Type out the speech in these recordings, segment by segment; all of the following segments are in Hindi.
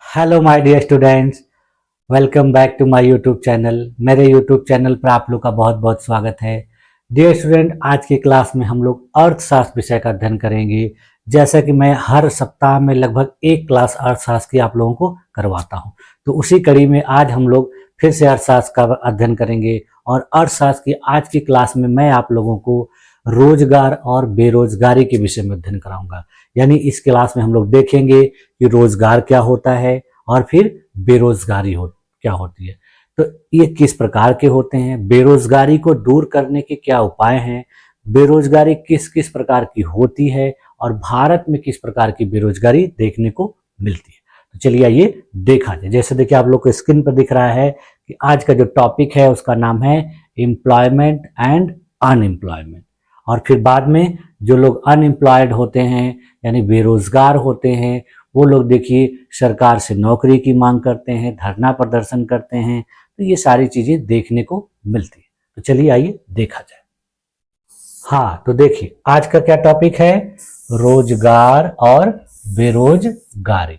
Hello my dear students, welcome back to my YouTube channel. मेरे यूट्यूब चैनल पर आप लोग का बहुत बहुत स्वागत है। डियर स्टूडेंट, आज की क्लास में हम लोग अर्थशास्त्र विषय का अध्ययन करेंगे। जैसा कि मैं हर सप्ताह में लगभग एक क्लास अर्थशास्त्र की आप लोगों को करवाता हूं, तो उसी कड़ी में आज हम लोग फिर से अर्थशास्त्र का अध्ययन करेंगे। और अर्थशास्त्र की आज की क्लास में मैं आप लोगों को रोजगार और बेरोजगारी के विषय में अध्ययन कराऊंगा। यानी इस क्लास में हम लोग देखेंगे कि रोजगार क्या होता है और फिर बेरोजगारी क्या होती है, तो ये किस प्रकार के होते हैं, बेरोजगारी को दूर करने के क्या उपाय हैं, बेरोजगारी किस किस प्रकार की होती है और भारत में किस प्रकार की बेरोजगारी देखने को मिलती है। तो चलिए आइए देखा जाए। जैसे देखिए आप लोग को स्क्रीन पर दिख रहा है कि आज का जो टॉपिक है उसका नाम है एम्प्लॉयमेंट एंड अनएम्प्लॉयमेंट। और फिर बाद में जो लोग अनएम्प्लॉयड होते हैं यानी बेरोजगार होते हैं, वो लोग देखिए सरकार से नौकरी की मांग करते हैं, धरना प्रदर्शन करते हैं। तो ये सारी चीजें देखने को मिलती है। तो चलिए आइए देखा जाए। हाँ, तो देखिए आज का क्या टॉपिक है, रोजगार और बेरोजगारी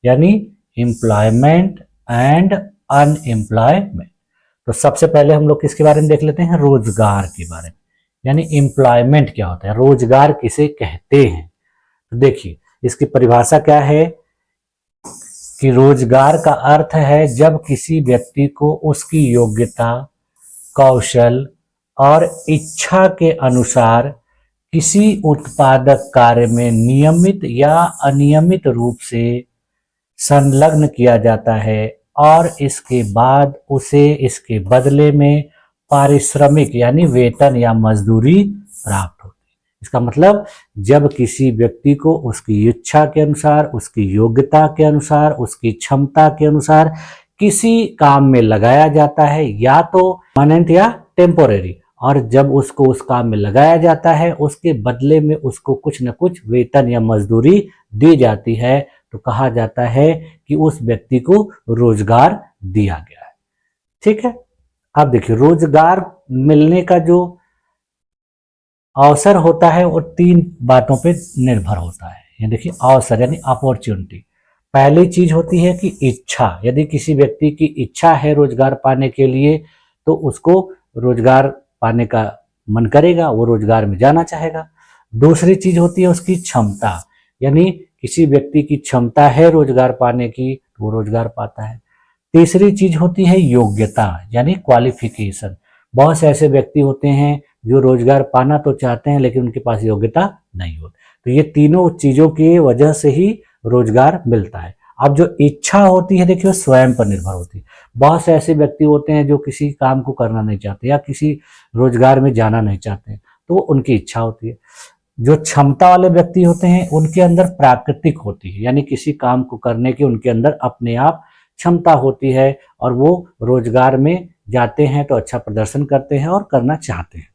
यानी एम्प्लॉयमेंट एंड अनएम्प्लॉयमेंट। तो सबसे पहले हम लोग किसके बारे में देख लेते हैं, रोजगार के बारे में। यानी एम्प्लॉयमेंट क्या होता है, रोजगार किसे कहते हैं। तो देखिए इसकी परिभाषा क्या है कि रोजगार का अर्थ है जब किसी व्यक्ति को उसकी योग्यता, कौशल और इच्छा के अनुसार किसी उत्पादक कार्य में नियमित या अनियमित रूप से संलग्न किया जाता है और इसके बाद उसे इसके बदले में पारिश्रमिक यानी वेतन या मजदूरी प्राप्त होती है। इसका मतलब जब किसी व्यक्ति को उसकी इच्छा के अनुसार, उसकी योग्यता के अनुसार, उसकी क्षमता के अनुसार किसी काम में लगाया जाता है, या तो परमानेंट या टेम्पोरेरी, और जब उसको उस काम में लगाया जाता है उसके बदले में उसको कुछ न कुछ वेतन या मजदूरी दी जाती है, तो कहा जाता है कि उस व्यक्ति को रोजगार दिया गया है। ठीक है, अब देखिए रोजगार मिलने का जो अवसर होता है वो तीन बातों पे निर्भर होता है। ये देखिए अवसर यानी अपॉर्चुनिटी। पहली चीज होती है कि इच्छा, यदि किसी व्यक्ति की इच्छा है रोजगार पाने के लिए तो उसको रोजगार पाने का मन करेगा, वो रोजगार में जाना चाहेगा। दूसरी चीज होती है उसकी क्षमता, यानी किसी व्यक्ति की क्षमता है रोजगार पाने की तो वो रोजगार पाता है। तीसरी चीज होती है योग्यता यानी क्वालिफिकेशन। बहुत से ऐसे व्यक्ति होते हैं जो रोजगार पाना तो चाहते हैं लेकिन उनके पास योग्यता नहीं होती। तो ये तीनों चीजों की वजह से ही रोजगार मिलता है। अब जो इच्छा होती है देखिए स्वयं पर निर्भर होती है। बहुत से ऐसे व्यक्ति होते हैं जो किसी काम को करना नहीं चाहते या किसी रोजगार में जाना नहीं चाहते, तो उनकी इच्छा होती है। जो क्षमता वाले व्यक्ति होते हैं उनके अंदर प्राकृतिक होती है, यानी किसी काम को करने की उनके अंदर अपने आप क्षमता होती है और वो रोजगार में जाते हैं तो अच्छा प्रदर्शन करते हैं और करना चाहते हैं।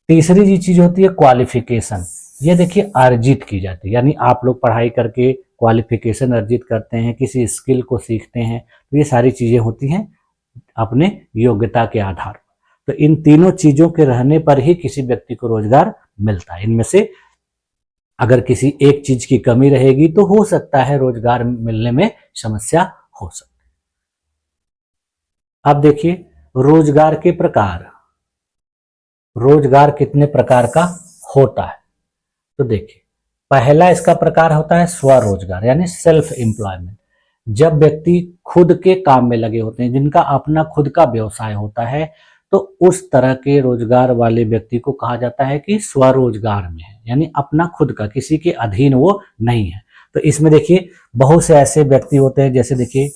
तीसरी जी चीज होती है क्वालिफिकेशन। ये देखिए अर्जित की जाती है, यानी आप लोग पढ़ाई करके क्वालिफिकेशन अर्जित करते हैं, किसी स्किल को सीखते हैं, तो ये सारी चीजें होती हैं अपने योग्यता के आधार पर। तो इन तीनों चीजों के रहने पर ही किसी व्यक्ति को रोजगार मिलता है। इनमें से अगर किसी एक चीज की कमी रहेगी तो हो सकता है रोजगार मिलने में समस्या हो सकती है। अब देखिए रोजगार के प्रकार, रोजगार कितने प्रकार का होता है। तो देखिए पहला इसका प्रकार होता है स्वरोजगार यानी सेल्फ एम्प्लॉयमेंट। जब व्यक्ति खुद के काम में लगे होते हैं, जिनका अपना खुद का व्यवसाय होता है, तो उस तरह के रोजगार वाले व्यक्ति को कहा जाता है कि स्वरोजगार में है, यानी अपना खुद का, किसी के अधीन वो नहीं है। तो इसमें देखिए बहुत से ऐसे व्यक्ति होते हैं, जैसे देखिए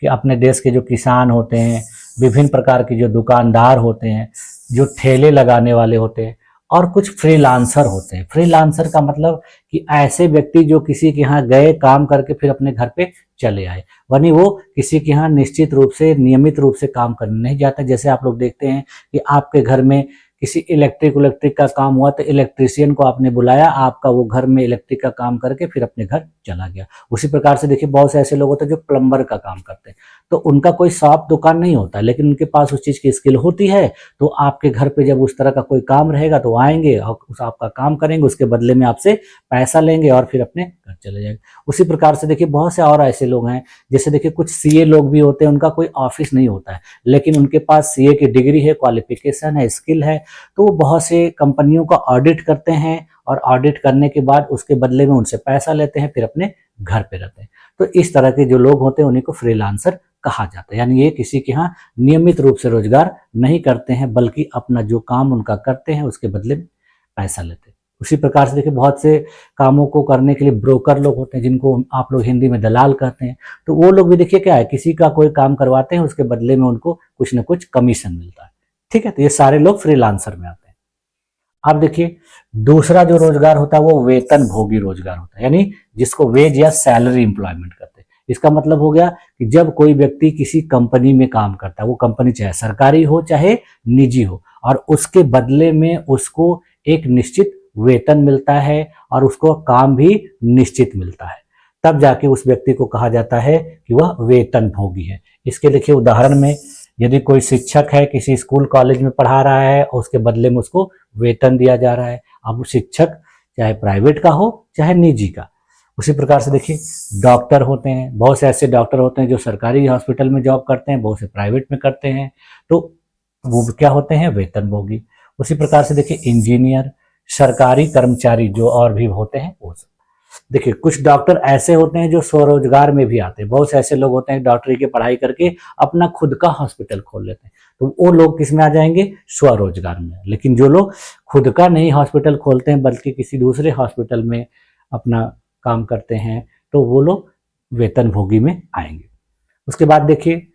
कि अपने देश के जो किसान होते हैं, विभिन्न प्रकार के जो दुकानदार होते हैं, जो ठेले लगाने वाले होते हैं, और कुछ फ्रीलांसर होते हैं। फ्रीलांसर का मतलब कि ऐसे व्यक्ति जो किसी के यहाँ गए, काम करके फिर अपने घर पे चले आए, वनी वो किसी के यहाँ निश्चित रूप से नियमित रूप से काम करने नहीं जाता। जैसे आप लोग देखते हैं कि आपके घर में किसी इलेक्ट्रिक का काम हुआ तो इलेक्ट्रीशियन को आपने बुलाया, आपका वो घर में इलेक्ट्रिक का काम करके फिर अपने घर चला गया। उसी प्रकार से देखिए बहुत से ऐसे लोग होते हैं जो प्लम्बर का काम करते हैं, तो उनका कोई शॉप दुकान नहीं होता, लेकिन उनके पास उस चीज़ की स्किल होती है, तो आपके घर पे जब उस तरह का कोई काम रहेगा तो आएंगे और उस आपका काम करेंगे, उसके बदले में आपसे पैसा लेंगे और फिर अपने घर चले जाएंगे। उसी प्रकार से देखिए बहुत से और ऐसे लोग हैं, जैसे देखिए कुछ सीए लोग भी होते हैं, उनका कोई ऑफिस नहीं होता है, लेकिन उनके पास सीए की डिग्री है, क्वालिफिकेशन है, स्किल है, तो वो बहुत से कंपनियों का ऑडिट करते हैं और ऑडिट करने के बाद उसके बदले में उनसे पैसा लेते हैं, फिर अपने घर पे रहते हैं। तो इस तरह के जो लोग होते हैं उन्हीं को फ्रीलांसर कहा जाता है, यानी ये किसी के यहाँ नियमित रूप से रोजगार नहीं करते हैं, बल्कि अपना जो काम उनका करते हैं उसके बदले में पैसा लेते हैं। उसी प्रकार से देखिए बहुत से कामों को करने के लिए ब्रोकर लोग होते हैं, जिनको आप लोग हिंदी में दलाल कहते हैं, तो वो लोग भी देखिए क्या है, किसी का कोई काम करवाते हैं, उसके बदले में उनको कुछ न कुछ कमीशन मिलता है। ठीक है, तो ये सारे लोग फ्रीलांसर में आते हैं। अब देखिए दूसरा जो रोजगार होता है वो वेतन भोगी रोजगार होता है, यानी जिसको वेज या सैलरी एम्प्लॉयमेंट कहते हैं। इसका मतलब हो गया कि जब कोई व्यक्ति किसी कंपनी में काम करता है, वो कंपनी चाहे सरकारी हो चाहे निजी हो, और उसके बदले में उसको एक निश्चित वेतन मिलता है और उसको काम भी निश्चित मिलता है, तब जाके उस व्यक्ति को कहा जाता है कि वह वेतन भोगी है। इसके देखिए उदाहरण में, यदि कोई शिक्षक है, किसी स्कूल कॉलेज में पढ़ा रहा है और उसके बदले में उसको वेतन दिया जा रहा है, अब शिक्षक चाहे प्राइवेट का हो चाहे निजी का। उसी प्रकार से देखिए डॉक्टर होते हैं, बहुत से ऐसे डॉक्टर होते हैं जो सरकारी हॉस्पिटल में जॉब करते हैं, बहुत से प्राइवेट में करते हैं, तो वो क्या होते हैं, वेतनभोगी। उसी प्रकार से देखिए इंजीनियर, सरकारी कर्मचारी जो और भी होते हैं वो सब। देखिए कुछ डॉक्टर ऐसे होते हैं जो स्वरोजगार में भी आते हैं, बहुत से ऐसे लोग होते हैं डॉक्टरी की पढ़ाई करके अपना खुद का हॉस्पिटल खोल लेते हैं, तो वो लोग किस में आ जाएंगे, स्वरोजगार में। लेकिन जो लोग खुद का नहीं हॉस्पिटल खोलते हैं बल्कि किसी दूसरे हॉस्पिटल में अपना काम करते हैं, तो वो लोग वेतनभोगी में आएंगे। उसके बाद देखिए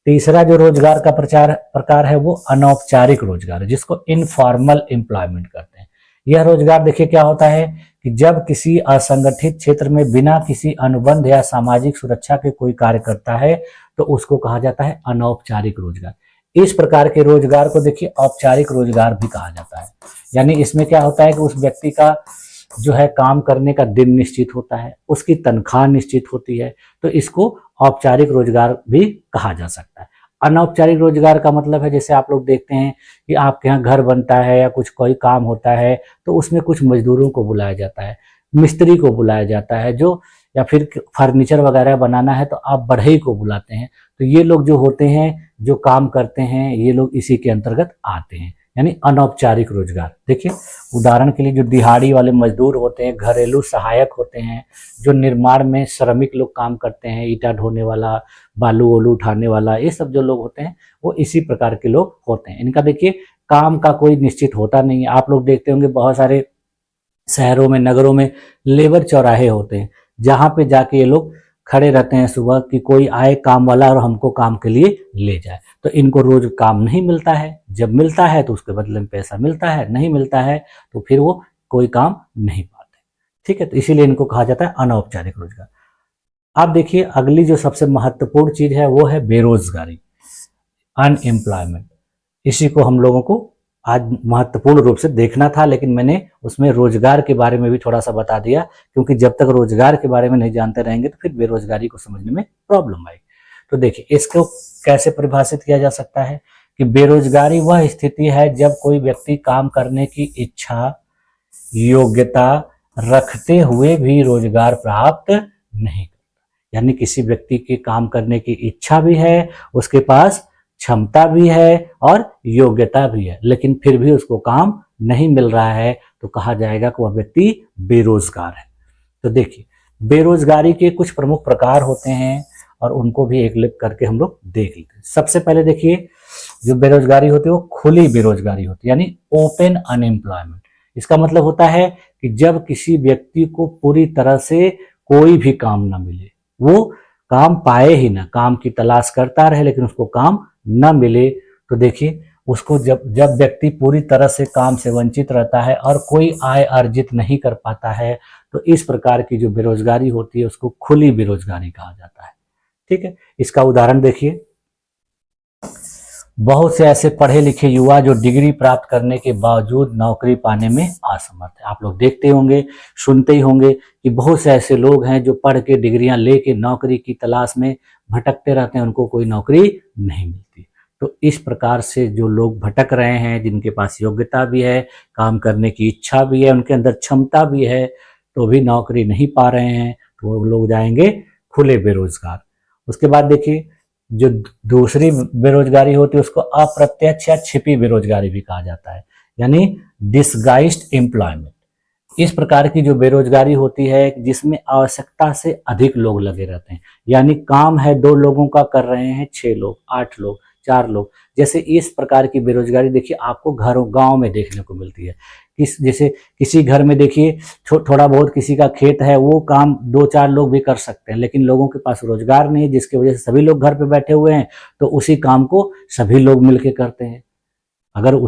तीसरा जो रोजगार का प्रकार है वो अनौपचारिक रोजगार है, जिसको इनफॉर्मल एम्प्लॉयमेंट कहते हैं। यह रोजगार देखिए क्या होता है कि जब किसी असंगठित क्षेत्र में बिना किसी अनुबंध या सामाजिक सुरक्षा के कोई कार्य करता है तो उसको कहा जाता है अनौपचारिक रोजगार। इस प्रकार के रोजगार को देखिए औपचारिक रोजगार भी कहा जाता है, यानी इसमें क्या होता है कि उस व्यक्ति का जो है काम करने का दिन निश्चित होता है, उसकी तनख्वाह निश्चित होती है, तो इसको औपचारिक रोजगार भी कहा जा सकता है। अनौपचारिक रोजगार का मतलब है जैसे आप लोग देखते हैं कि आपके यहाँ घर बनता है या कुछ कोई काम होता है तो उसमें कुछ मजदूरों को बुलाया जाता है, मिस्त्री को बुलाया जाता है, जो या फिर फर्नीचर वगैरह बनाना है तो आप बढ़ई को बुलाते हैं। तो ये लोग जो होते हैं जो काम करते हैं ये लोग इसी के अंतर्गत आते हैं, यानी अनौपचारिक रोजगार। देखिए उदाहरण के लिए जो दिहाड़ी वाले मजदूर होते हैं, घरेलू सहायक होते हैं, जो निर्माण में श्रमिक लोग काम करते हैं, ईंटा ढोने वाला, बालू वोलू उठाने वाला, ये सब जो लोग होते हैं वो इसी प्रकार के लोग होते हैं। इनका देखिए काम का कोई निश्चित होता नहीं है। आप लोग देखते होंगे बहुत सारे शहरों में, नगरों में लेबर चौराहे होते हैं, जहाँ पे जाके ये लोग खड़े रहते हैं सुबह कि कोई आए काम वाला और हमको काम के लिए ले जाए। तो इनको रोज काम नहीं मिलता है, जब मिलता है तो उसके बदले में पैसा मिलता है, नहीं मिलता है तो फिर वो कोई काम नहीं पाते। ठीक है, तो इसीलिए इनको कहा जाता है अनौपचारिक रोजगार। आप देखिए अगली जो सबसे महत्वपूर्ण चीज है वो है बेरोजगारी, अनएम्प्लॉयमेंट। इसी को हम लोगों को आज महत्वपूर्ण रूप से देखना था, लेकिन मैंने उसमें रोजगार के बारे में भी थोड़ा सा बता दिया, क्योंकि जब तक रोजगार के बारे में नहीं जानते रहेंगे तो फिर बेरोजगारी को समझने में प्रॉब्लम आएगी। तो देखिए इसको कैसे परिभाषित किया जा सकता है कि बेरोजगारी वह स्थिति है जब कोई व्यक्ति काम करने की इच्छा, योग्यता रखते हुए भी रोजगार प्राप्त नहीं करता। यानी किसी व्यक्ति के काम करने की इच्छा भी है, उसके पास क्षमता भी है और योग्यता भी है, लेकिन फिर भी उसको काम नहीं मिल रहा है, तो कहा जाएगा कि वह व्यक्ति बेरोजगार है। तो देखिए बेरोजगारी के कुछ प्रमुख प्रकार होते हैं और उनको भी एक लिप करके हम लोग देख लेते हैं। सबसे पहले देखिए जो बेरोजगारी होती है वो खुली बेरोजगारी होती है, यानी ओपन अनएम्प्लॉयमेंट। इसका मतलब होता है कि जब किसी व्यक्ति को पूरी तरह से कोई भी काम ना मिले, वो काम पाए ही ना, काम की तलाश करता रहे लेकिन उसको काम न मिले, तो देखिए उसको जब जब व्यक्ति पूरी तरह से काम से वंचित रहता है और कोई आय अर्जित नहीं कर पाता है, तो इस प्रकार की जो बेरोजगारी होती है उसको खुली बेरोजगारी कहा जाता है। ठीक है, इसका उदाहरण देखिए बहुत से ऐसे पढ़े लिखे युवा जो डिग्री प्राप्त करने के बावजूद नौकरी पाने में असमर्थ है। आप लोग देखते होंगे, सुनते ही होंगे कि बहुत से ऐसे लोग हैं जो पढ़ के डिग्रियां लेके नौकरी की तलाश में भटकते रहते हैं, उनको कोई नौकरी नहीं मिलती। तो इस प्रकार से जो लोग भटक रहे हैं, जिनके पास योग्यता भी है, काम करने की इच्छा भी है, उनके अंदर क्षमता भी है, तो भी नौकरी नहीं पा रहे हैं, तो वो लोग जाएंगे खुले बेरोजगार। उसके बाद देखिए, जो दूसरी बेरोजगारी होती है उसको अप्रत्यक्ष या छिपी बेरोजगारी भी कहा जाता है, यानी डिसगाइज्ड एम्प्लॉयमेंट। इस प्रकार की जो बेरोजगारी होती है जिसमें आवश्यकता से अधिक लोग लगे रहते हैं, यानी काम है 2 लोगों का, कर रहे हैं 6 लोग, 8 लोग, 4 लोग। जैसे इस प्रकार की बेरोजगारी देखिए आपको घरों गांव में देखने को मिलती है। जैसे किसी घर में देखिए थोड़ा बहुत किसी का खेत है, वो काम 2-4 लोग भी कर सकते हैं, लेकिन लोगों के पास रोजगार नहीं है, जिसकी वजह से सभी लोग घर पे बैठे हुए हैं, तो उसी काम को सभी लोग मिलकर करते हैं। अगर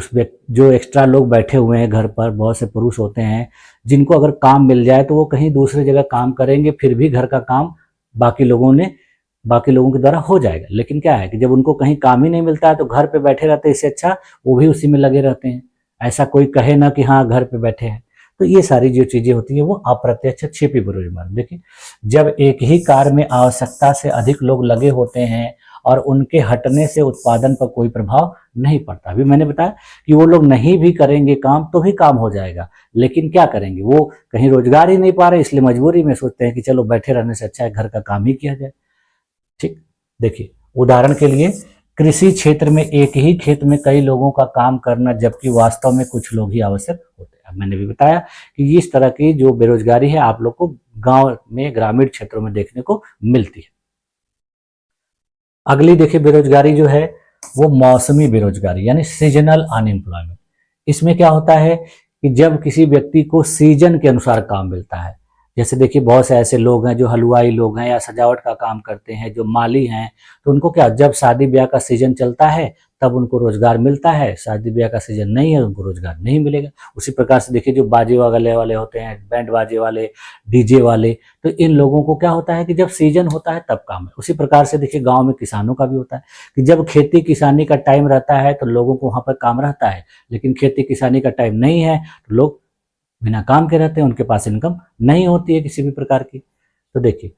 जो एक्स्ट्रा लोग बैठे हुए हैं घर पर, बहुत से पुरुष होते हैं जिनको अगर काम मिल जाए तो वो कहीं दूसरी जगह काम करेंगे, फिर भी घर का काम बाकी लोगों के द्वारा हो जाएगा। लेकिन क्या है कि जब उनको कहीं काम ही नहीं मिलता है तो घर पे बैठे रहते हैं, इससे अच्छा वो भी उसी में लगे रहते हैं। ऐसा कोई कहे ना कि हाँ घर पे बैठे हैं। तो ये सारी जो चीजें होती है वो अप्रत्यक्ष छिपी बेरोजगारी। देखिए, जब एक ही कार्य में आवश्यकता से अधिक लोग लगे होते हैं और उनके हटने से उत्पादन पर कोई प्रभाव नहीं पड़ता। अभी मैंने बताया कि वो लोग नहीं भी करेंगे काम तो भी काम हो जाएगा, लेकिन क्या करेंगे, वो कहीं रोजगार ही नहीं पा रहे, इसलिए मजबूरी में सोचते हैं कि चलो बैठे रहने से अच्छा है घर का काम ही किया जाए। ठीक, देखिए उदाहरण के लिए कृषि क्षेत्र में एक ही खेत में कई लोगों का काम करना, जबकि वास्तव में कुछ लोग ही आवश्यक होते हैं। अब मैंने भी बताया कि इस तरह की जो बेरोजगारी है आप लोग को गांव में, ग्रामीण क्षेत्रों में देखने को मिलती है। अगली देखिए बेरोजगारी जो है वो मौसमी बेरोजगारी, यानी सीजनल अनएम्प्लॉयमेंट। इसमें क्या होता है कि जब किसी व्यक्ति को सीजन के अनुसार काम मिलता है, जैसे देखिए बहुत से ऐसे लोग हैं जो हलवाई लोग हैं या सजावट का काम करते हैं, जो माली हैं, तो उनको क्या, जब शादी ब्याह का सीजन चलता है तब उनको रोजगार मिलता है, शादी ब्याह का सीजन नहीं है उनको रोजगार नहीं मिलेगा। उसी प्रकार से देखिए जो बाजे वाले होते हैं, बैंड बाजे वाले, डीजे वाले, तो इन लोगों को क्या होता है कि जब सीजन होता है तब काम है। उसी प्रकार से देखिए गांव में किसानों का भी होता है कि जब खेती किसानी का टाइम रहता है तो लोगों को वहां पर काम रहता है, लेकिन खेती किसानी का टाइम नहीं है तो लोग बिना काम के रहते हैं, उनके पास इनकम नहीं होती है किसी भी प्रकार की। तो देखिए,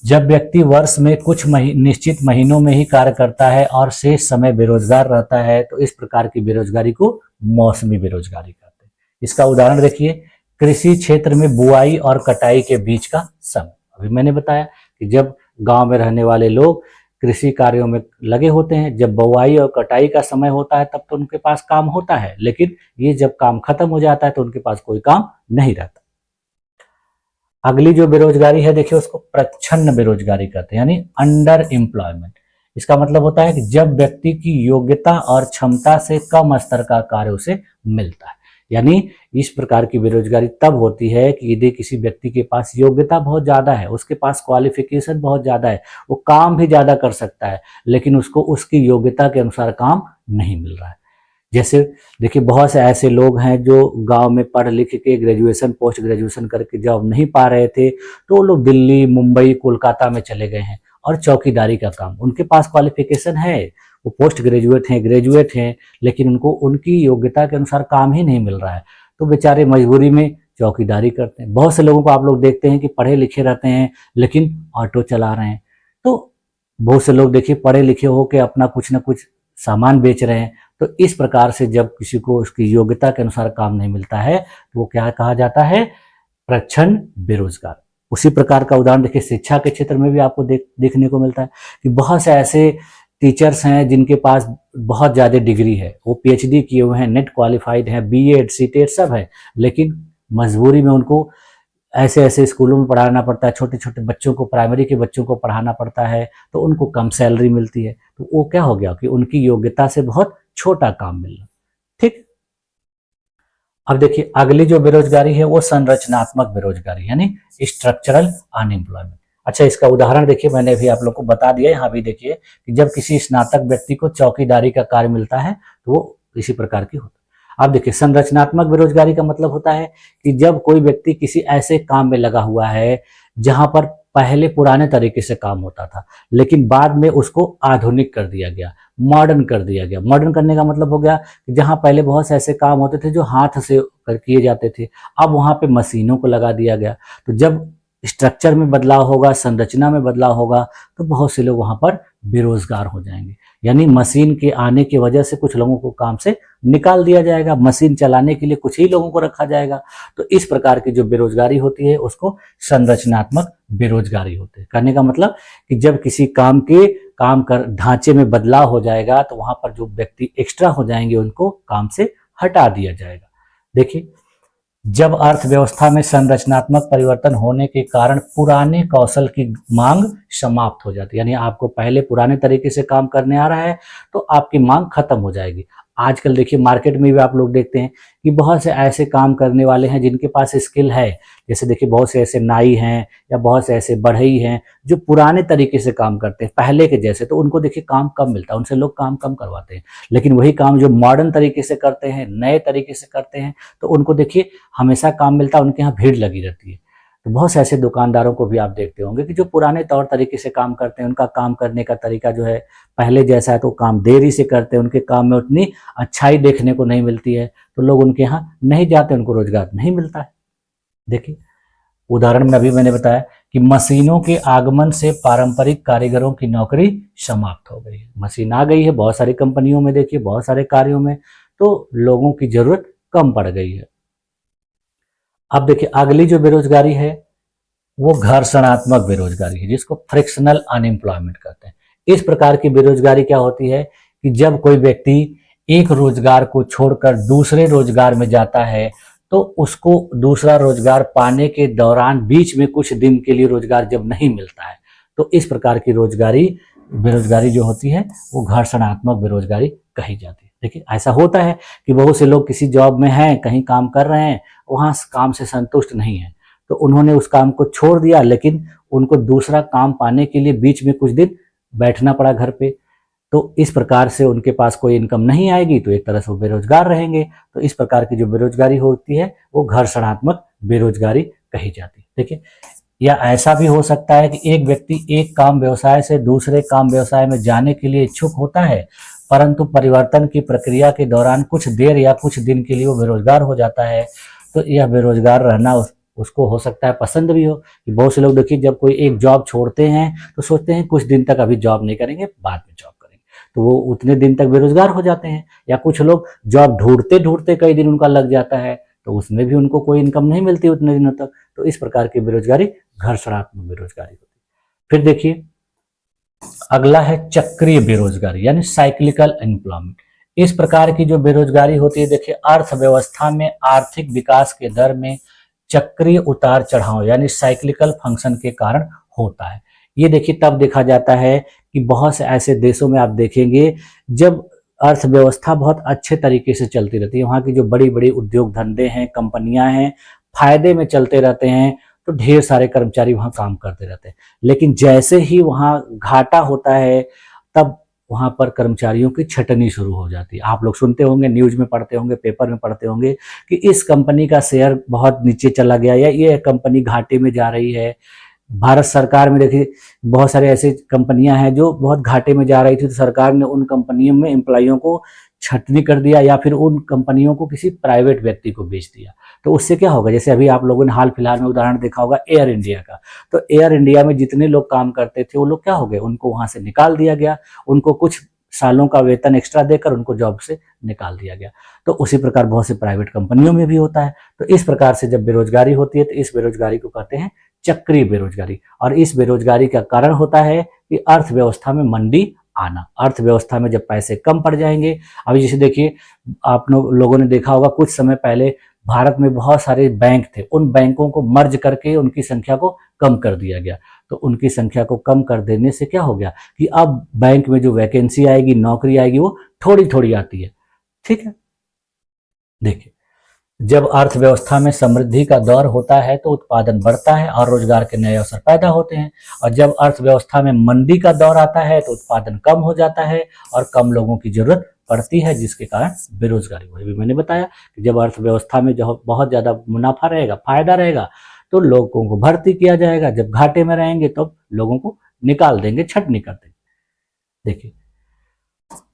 जब व्यक्ति वर्ष में कुछ निश्चित महीनों में ही कार्य करता है और शेष समय बेरोजगार रहता है, तो इस प्रकार की बेरोजगारी को मौसमी बेरोजगारी कहते हैं। इसका उदाहरण देखिए, कृषि क्षेत्र में बुआई और कटाई के बीच का समय। अभी मैंने बताया कि जब गांव में रहने वाले लोग कृषि कार्यों में लगे होते हैं, जब बुआई और कटाई का समय होता है तब तो उनके पास काम होता है, लेकिन ये जब काम खत्म हो जाता है तो उनके पास कोई काम नहीं रहता। अगली जो बेरोजगारी है देखिए उसको प्रच्छन्न बेरोजगारी कहते हैं, यानी अंडर एम्प्लॉयमेंट। इसका मतलब होता है कि जब व्यक्ति की योग्यता और क्षमता से कम स्तर का कार्य उसे मिलता है। यानी इस प्रकार की बेरोजगारी तब होती है कि यदि किसी व्यक्ति के पास योग्यता बहुत ज्यादा है, उसके पास क्वालिफिकेशन बहुत ज्यादा है, वो काम भी ज्यादा कर सकता है, लेकिन उसको उसकी योग्यता के अनुसार काम नहीं मिल रहा है। जैसे देखिए बहुत से ऐसे लोग हैं जो गांव में पढ़ लिख के ग्रेजुएशन, पोस्ट ग्रेजुएशन करके जॉब नहीं पा रहे थे, तो वो लोग दिल्ली, मुंबई, कोलकाता में चले गए हैं और चौकीदारी का काम, उनके पास क्वालिफिकेशन है, वो पोस्ट ग्रेजुएट हैं, लेकिन उनको उनकी योग्यता के अनुसार काम ही नहीं मिल रहा है, तो बेचारे मजबूरी में चौकीदारी करते हैं। बहुत से लोगों को आप लोग देखते हैं कि पढ़े लिखे रहते हैं लेकिन ऑटो चला रहे हैं। तो बहुत से लोग देखिए पढ़े लिखे होकर अपना कुछ ना कुछ सामान बेच रहे हैं। तो इस प्रकार से जब किसी को उसकी योग्यता के अनुसार काम नहीं मिलता है तो वो क्या कहा जाता है, प्रच्छन्न बेरोजगार। उसी प्रकार का उदाहरण देखिए शिक्षा के क्षेत्र में भी आपको देखने को मिलता है कि बहुत से ऐसे टीचर्स हैं जिनके पास बहुत ज्यादा डिग्री है, वो पीएचडी किए हुए हैं, नेट क्वालिफाइड हैं, बीएड, सीटेट सब है, लेकिन मजबूरी में उनको ऐसे ऐसे स्कूलों में पढ़ाना पड़ता है, छोटे छोटे बच्चों को, प्राइमरी के बच्चों को पढ़ाना पड़ता है, तो उनको कम सैलरी मिलती है। तो वो क्या हो गया कि उनकी योग्यता से बहुत छोटा काम मिलना। ठीक, अब देखिए अगली जो बेरोजगारी है वो संरचनात्मक बेरोजगारी, यानी स्ट्रक्चरल अनएम्प्लॉयमेंट। अच्छा, इसका उदाहरण देखिए मैंने भी आप लोग को बता दिया, यहाँ भी देखिए कि जब किसी स्नातक व्यक्ति को चौकीदारी का कार्य मिलता है तो वो इसी प्रकार की होता है। अब देखिए संरचनात्मक बेरोजगारी का मतलब होता है कि जब कोई व्यक्ति किसी ऐसे काम में लगा हुआ है जहां पर पहले पुराने तरीके से काम होता था, लेकिन बाद में उसको आधुनिक कर दिया गया, मॉडर्न कर दिया गया। मॉडर्न करने का मतलब हो गया कि जहाँ पहले बहुत से ऐसे काम होते थे जो हाथ से किए जाते थे, अब वहाँ पे मशीनों को लगा दिया गया। तो जब स्ट्रक्चर में बदलाव होगा, संरचना में बदलाव होगा, तो बहुत से लोग वहाँ पर बेरोजगार हो जाएंगे। यानी मशीन के आने की वजह से कुछ लोगों को काम से निकाल दिया जाएगा, मशीन चलाने के लिए कुछ ही लोगों को रखा जाएगा। तो इस प्रकार की जो बेरोजगारी होती है उसको संरचनात्मक बेरोजगारी होती है। कहने का मतलब कि जब किसी काम कर ढांचे में बदलाव हो जाएगा तो वहां पर जो व्यक्ति एक्स्ट्रा हो जाएंगे उनको काम से हटा दिया जाएगा। देखिए, जब अर्थव्यवस्था में संरचनात्मक परिवर्तन होने के कारण पुराने कौशल की मांग समाप्त हो जाती है, यानी आपको पहले पुराने तरीके से काम करने आ रहा है तो आपकी मांग खत्म हो जाएगी। आजकल देखिए मार्केट में भी आप लोग देखते हैं कि बहुत से ऐसे काम करने वाले हैं जिनके पास स्किल है। जैसे देखिए बहुत से ऐसे नाई हैं या बहुत से ऐसे बढ़ई हैं जो पुराने तरीके से काम करते हैं पहले के जैसे, तो उनको देखिए काम कम मिलता है, उनसे लोग काम कम करवाते हैं। लेकिन वही काम जो मॉडर्न तरीके से करते हैं, नए तरीके से करते हैं, तो उनको देखिए हमेशा काम मिलता है, उनके यहाँ भीड़ लगी रहती है। तो बहुत से ऐसे दुकानदारों को भी आप देखते होंगे कि जो पुराने तौर तरीके से काम करते हैं, उनका काम करने का तरीका जो है पहले जैसा है, तो काम देरी से करते हैं, उनके काम में उतनी अच्छाई देखने को नहीं मिलती है, तो लोग उनके यहाँ नहीं जाते, उनको रोजगार नहीं मिलता है। देखिए उदाहरण में अभी मैंने बताया कि मशीनों के आगमन से पारंपरिक कारीगरों की नौकरी समाप्त हो गई है। मशीन आ गई है बहुत सारी कंपनियों में, देखिए बहुत सारे कार्यों में, तो लोगों की जरूरत कम पड़ गई है। अब देखिए अगली जो बेरोजगारी है वो घर्षणात्मक बेरोजगारी है, जिसको फ्रिक्शनल अनएम्प्लॉयमेंट कहते हैं। इस प्रकार की बेरोजगारी क्या होती है कि जब कोई व्यक्ति एक रोजगार को छोड़कर दूसरे रोजगार में जाता है तो उसको दूसरा रोजगार पाने के दौरान बीच में कुछ दिन के लिए रोजगार जब नहीं मिलता है, तो इस प्रकार की बेरोजगारी जो होती है वो घर्षणात्मक बेरोजगारी कही जाती है। देखिए ऐसा होता है कि बहुत से लोग किसी जॉब में हैं, कहीं काम कर रहे हैं, वहां काम से संतुष्ट नहीं है, तो उन्होंने उस काम को छोड़ दिया, लेकिन उनको दूसरा काम पाने के लिए बीच में कुछ दिन बैठना पड़ा घर पे। तो इस प्रकार से उनके पास कोई इनकम नहीं आएगी, तो एक तरह से वो बेरोजगार रहेंगे। तो इस प्रकार की जो बेरोजगारी होती है वो घर्षणात्मक बेरोजगारी कही जाती है। देखिए, या ऐसा भी हो सकता है कि एक व्यक्ति एक काम व्यवसाय से दूसरे काम व्यवसाय में जाने के लिए इच्छुक होता है, परंतु परिवर्तन की प्रक्रिया के दौरान कुछ देर या कुछ दिन के लिए वो बेरोजगार हो जाता है। तो यह बेरोजगार रहना उसको हो सकता है पसंद भी हो। कि बहुत से लोग देखिए जब कोई एक जॉब छोड़ते हैं तो सोचते हैं कुछ दिन तक अभी जॉब नहीं करेंगे, बाद में जॉब करेंगे, तो वो उतने दिन तक बेरोजगार हो जाते हैं। या कुछ लोग जॉब ढूंढते ढूंढते कई दिन उनका लग जाता है, तो उसमें भी उनको कोई इनकम नहीं मिलती उतने दिनों तक। तो इस प्रकार की बेरोजगारी घर्षणात्मक बेरोजगारी होती है। फिर देखिए अगला है चक्रीय बेरोजगारी, यानी साइक्लिकल एम्प्लॉयमेंट। इस प्रकार की जो बेरोजगारी होती है, देखिए अर्थव्यवस्था में आर्थिक विकास के दर में चक्रीय उतार चढ़ाव यानी साइक्लिकल फंक्शन के कारण होता है। ये देखिए तब देखा जाता है कि बहुत से ऐसे देशों में आप देखेंगे जब अर्थव्यवस्था बहुत अच्छे तरीके से चलती रहती है, वहाँ की जो बड़ी बड़ी उद्योग धंधे हैं, कंपनियां हैं, फायदे में चलते रहते हैं, तो ढेर सारे कर्मचारी वहाँ काम करते रहते हैं। लेकिन जैसे ही वहाँ घाटा होता है तब वहाँ पर कर्मचारियों की छटनी शुरू हो जाती है। आप लोग सुनते होंगे, न्यूज में पढ़ते होंगे, पेपर में पढ़ते होंगे कि इस कंपनी का शेयर बहुत नीचे चला गया या ये कंपनी घाटे में जा रही है। भारत सरकार में देखिए बहुत सारे ऐसे कंपनियां हैं जो बहुत घाटे में जा रही थी, तो सरकार ने उन कंपनियों में एम्प्लॉइयों को छटनी कर दिया या फिर उन कंपनियों को किसी प्राइवेट व्यक्ति को बेच दिया। तो उससे क्या होगा, जैसे अभी आप लोगों ने हाल फिलहाल में उदाहरण देखा होगा एयर इंडिया का, तो एयर इंडिया में जितने लोग काम करते थे वो लोग क्या हो गए, उनको वहां से निकाल दिया गया, उनको कुछ सालों का वेतन एक्स्ट्रा देकर उनको जॉब से निकाल दिया गया। तो उसी प्रकार बहुत से प्राइवेट कंपनियों में भी होता है। तो इस प्रकार से जब बेरोजगारी होती है तो इस बेरोजगारी को कहते हैं चक्रीय बेरोजगारी। और इस बेरोजगारी का कारण होता है कि अर्थव्यवस्था में मंदी आना। अर्थव्यवस्था में जब पैसे कम पड़ जाएंगे, अभी जैसे देखिए आप लोगों ने देखा होगा कुछ समय पहले भारत में बहुत सारे बैंक थे, उन बैंकों को मर्ज करके उनकी संख्या को कम कर दिया गया। तो उनकी संख्या को कम कर देने से क्या हो गया कि अब बैंक में जो वैकेंसी आएगी, नौकरी आएगी, वो थोड़ी थोड़ी आती है। ठीक है, देखिए जब अर्थव्यवस्था में समृद्धि का दौर होता है तो उत्पादन बढ़ता है और रोजगार के नए अवसर पैदा होते हैं, और जब अर्थव्यवस्था में मंदी का दौर आता है तो उत्पादन कम हो जाता है और कम लोगों की जरूरत पड़ती है, जिसके कारण बेरोजगारी। वही भी मैंने बताया कि जब अर्थव्यवस्था में जो बहुत ज्यादा मुनाफा रहेगा, फायदा रहेगा, तो लोगों को भर्ती किया जाएगा, जब घाटे में रहेंगे तो लोगों को निकाल देंगे, छटनी कर देंगे। देखिए,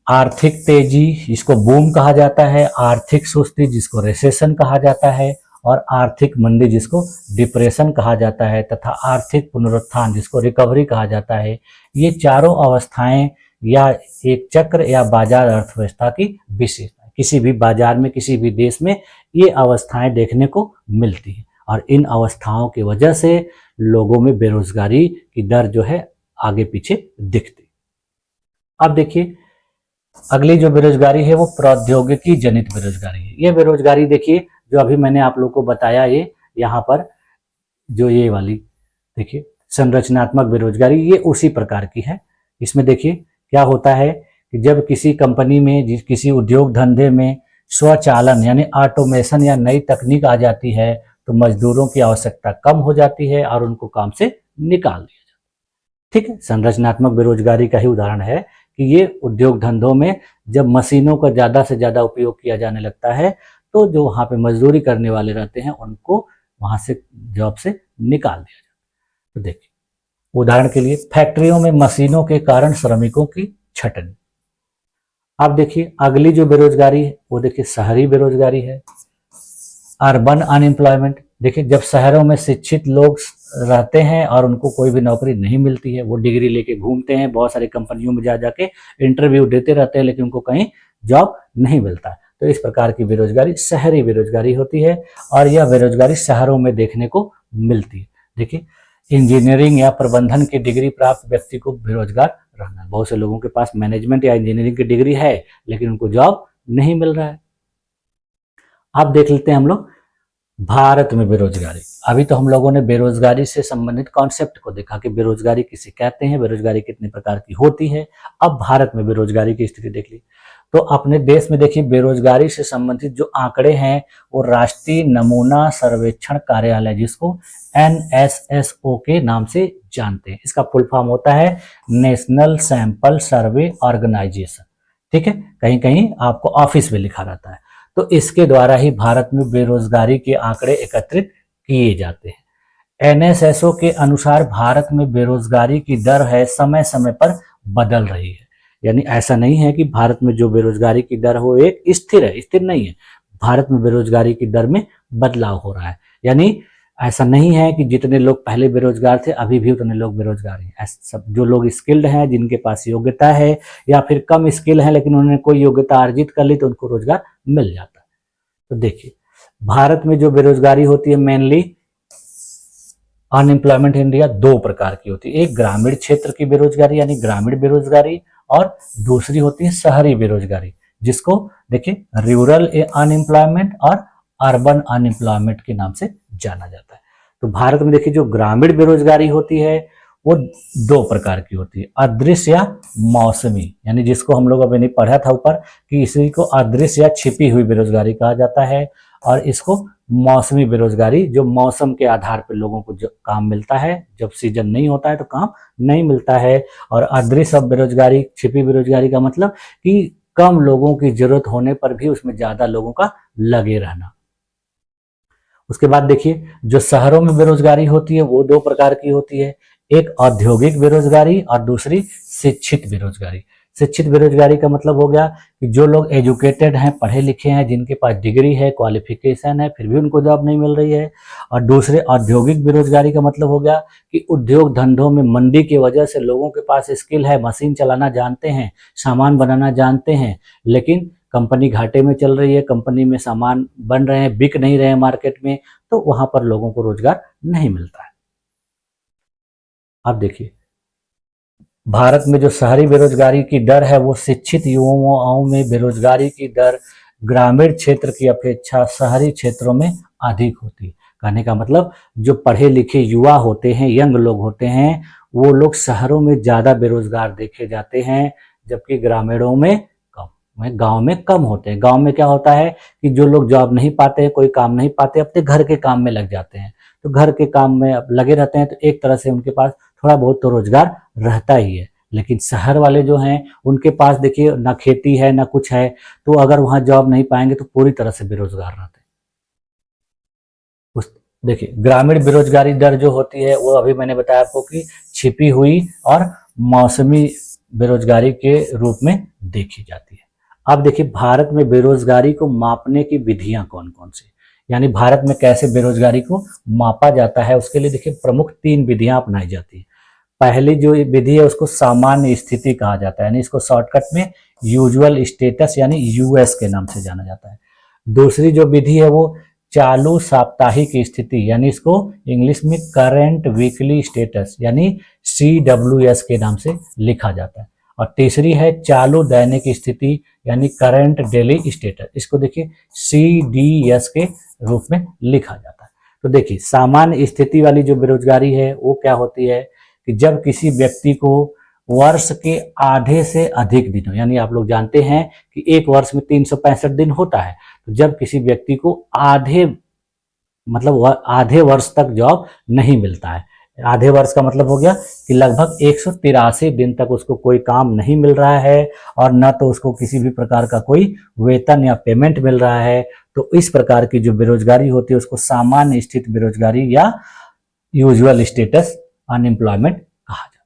आर्थिक तेजी जिसको बूम कहा जाता है, आर्थिक सुस्ती जिसको रिसेशन कहा जाता है, और आर्थिक मंदी जिसको डिप्रेशन कहा जाता है, तथा आर्थिक पुनरुत्थान जिसको रिकवरी कहा जाता है, ये चारों अवस्थाएं या एक चक्र या बाजार अर्थव्यवस्था की विशेषता। किसी भी बाजार में, किसी भी देश में ये अवस्थाएं देखने को मिलती है, और इन अवस्थाओं की वजह से लोगों में बेरोजगारी की दर जो है आगे पीछे दिखती। अब देखिए, अगली जो बेरोजगारी है वो प्रौद्योगिकी जनित बेरोजगारी है। ये बेरोजगारी देखिए, जो अभी मैंने आप लोग को बताया, ये यहाँ पर जो ये वाली देखिए संरचनात्मक बेरोजगारी, ये उसी प्रकार की है। इसमें देखिए क्या होता है कि जब किसी कंपनी में, किसी उद्योग धंधे में स्वचालन यानी ऑटोमेशन या नई तकनीक आ जाती है, तो मजदूरों की आवश्यकता कम हो जाती है और उनको काम से निकाल दिया जाता है। ठीक है, संरचनात्मक बेरोजगारी का ही उदाहरण है कि ये उद्योग धंधों में जब मशीनों का ज़्यादा से ज़्यादा उपयोग किया जाने लगता है, तो जो वहाँ पे मजदूरी करने वाले रहते हैं उनको वहाँ से जॉब से निकाल दिया जाता है। तो देखिए, उदाहरण के लिए फैक्ट्रियों में मशीनों के कारण श्रमिकों की छटनी। अब देखिए, अगली जो बेरोजगारी है वो देखिए शहरी बेरोजगारी है, अर्बन अनएम्प्लॉयमेंट। देखिए, जब शहरों में शिक्षित लोग रहते हैं और उनको कोई भी नौकरी नहीं मिलती है, वो डिग्री लेके घूमते हैं, बहुत सारी कंपनियों में जा जाके इंटरव्यू देते रहते हैं, लेकिन उनको कहीं जॉब नहीं मिलता है। तो इस प्रकार की बेरोजगारी शहरी बेरोजगारी होती है, और यह बेरोजगारी शहरों में देखने को मिलती है। देखिए, इंजीनियरिंग या प्रबंधन की डिग्री प्राप्त व्यक्ति को बेरोजगार रहना। बहुत से लोगों के पास मैनेजमेंट या इंजीनियरिंग की डिग्री है, लेकिन उनको जॉब नहीं मिल रहा है। अब देख लेते हैं हम लोग भारत में बेरोजगारी। अभी तो हम लोगों ने बेरोजगारी से संबंधित कॉन्सेप्ट को देखा कि बेरोजगारी किसे कहते हैं, बेरोजगारी कितने प्रकार की होती है। अब भारत में बेरोजगारी की स्थिति देख ली तो अपने देश में देखिए बेरोजगारी से संबंधित जो आंकड़े हैं वो राष्ट्रीय नमूना सर्वेक्षण कार्यालय, जिसको NSSO के नाम से जानते हैं, इसका फुल फॉर्म होता है नेशनल सैंपल सर्वे ऑर्गेनाइजेशन। ठीक है, कहीं कहीं आपको ऑफिस में लिखा रहता है। तो इसके द्वारा ही भारत में बेरोजगारी के आंकड़े एकत्रित किए जाते हैं। NSSO के अनुसार भारत में बेरोजगारी की दर है समय समय पर बदल रही है। यानी ऐसा नहीं है कि भारत में जो बेरोजगारी की दर हो एक स्थिर है, स्थिर नहीं है। भारत में बेरोजगारी की दर में बदलाव हो रहा है। यानी ऐसा नहीं है कि जितने लोग पहले बेरोजगार थे अभी भी उतने लोग बेरोजगार हैं। सब जो लोग स्किल्ड हैं, जिनके पास योग्यता है, या फिर कम स्किल है लेकिन उन्होंने कोई योग्यता अर्जित कर ली, तो उनको रोजगार मिल जाता है। तो देखिए, भारत में जो बेरोजगारी होती है मेनली अनएम्प्लॉयमेंट इंडिया दो प्रकार की होती है। एक ग्रामीण क्षेत्र की बेरोजगारी यानी ग्रामीण बेरोजगारी, और दूसरी होती है शहरी बेरोजगारी, जिसको देखिए रूरल अनएम्प्लॉयमेंट और अर्बन अनएम्प्लॉयमेंट के नाम से जाना जाता है। तो भारत में देखिए जो ग्रामीण बेरोजगारी होती है वो दो प्रकार की होती है, अदृश्य या मौसमी, यानी जिसको हम लोग अभी नहीं पढ़ा था ऊपर कि इसी को अदृश्य या छिपी हुई बेरोजगारी कहा जाता है, और इसको मौसमी बेरोजगारी, जो मौसम के आधार पर लोगों को जो काम मिलता है, जब सीजन नहीं होता है तो काम नहीं मिलता है। और अदृश्य बेरोजगारी, छिपी बेरोजगारी का मतलब कि कम लोगों की जरूरत होने पर भी उसमें ज्यादा लोगों का लगे रहना। उसके बाद देखिए जो शहरों में बेरोजगारी होती है वो दो प्रकार की होती है, एक औद्योगिक बेरोजगारी और दूसरी शिक्षित बेरोजगारी। शिक्षित बेरोजगारी का मतलब हो गया कि जो लोग एजुकेटेड हैं, पढ़े लिखे हैं, जिनके पास डिग्री है, क्वालिफिकेशन है, फिर भी उनको जॉब नहीं मिल रही है। और दूसरे औद्योगिक बेरोजगारी का मतलब हो गया कि उद्योग धंधों में मंदी की वजह से लोगों के पास स्किल है, मशीन चलाना जानते हैं, सामान बनाना जानते हैं, लेकिन कंपनी घाटे में चल रही है, कंपनी में सामान बन रहे हैं, बिक नहीं रहे हैं मार्केट में, तो वहां पर लोगों को रोजगार नहीं मिलता है। अब देखिए भारत में जो शहरी बेरोजगारी की दर है वो शिक्षित युवाओं में बेरोजगारी की दर ग्रामीण क्षेत्र की अपेक्षा शहरी क्षेत्रों में अधिक होती है। कहने का मतलब जो पढ़े लिखे युवा होते हैं, यंग लोग होते हैं, वो लोग शहरों में ज्यादा बेरोजगार देखे जाते हैं, जबकि ग्रामीणों में कम, गांव में कम होते हैं। गांव में क्या होता है कि जो लोग जॉब नहीं पाते, कोई काम नहीं पाते, अपने घर के काम में लग जाते हैं, तो घर के काम में अब लगे रहते हैं, तो एक तरह से उनके पास थोड़ा बहुत तो रोजगार रहता ही है। लेकिन शहर वाले जो हैं उनके पास देखिए ना खेती है ना कुछ है, तो अगर वहां जॉब नहीं पाएंगे तो पूरी तरह से बेरोजगार रहते हैं। देखिए ग्रामीण बेरोजगारी दर जो होती है वो अभी मैंने बताया आपको कि छिपी हुई और मौसमी बेरोजगारी के रूप में देखी जाती है। अब देखिए भारत में बेरोजगारी को मापने की विधियां कौन कौन सी, यानी भारत में कैसे बेरोजगारी को मापा जाता है, उसके लिए देखिए प्रमुख 3 विधियां अपनाई जाती है। पहली जो विधि है उसको सामान्य स्थिति कहा जाता है, यानी इसको शॉर्टकट में यूजुअल स्टेटस यानी यूएस के नाम से जाना जाता है। दूसरी जो विधि है वो चालू साप्ताहिक स्थिति, यानी इसको इंग्लिश में करंट वीकली स्टेटस यानी CWS के नाम से लिखा जाता है। और तीसरी है चालू दैनिक स्थिति यानी करंट डेली स्टेटस, इसको देखिए CDS के रूप में लिखा जाता है। तो देखिए सामान्य स्थिति वाली जो बेरोजगारी है वो क्या होती है कि जब किसी व्यक्ति को वर्ष के आधे से अधिक दिनों, यानी आप लोग जानते हैं कि एक वर्ष में 365 दिन होता है, तो जब किसी व्यक्ति को आधे वर्ष तक जॉब नहीं मिलता है, आधे वर्ष का मतलब हो गया कि लगभग 183 दिन तक उसको कोई काम नहीं मिल रहा है और न तो उसको किसी भी प्रकार का कोई वेतन या पेमेंट मिल रहा है, तो इस प्रकार की जो बेरोजगारी होती है उसको सामान्य स्थिति बेरोजगारी या यूजुअल स्टेटस अनएम्प्लॉयमेंट कहा जाता है।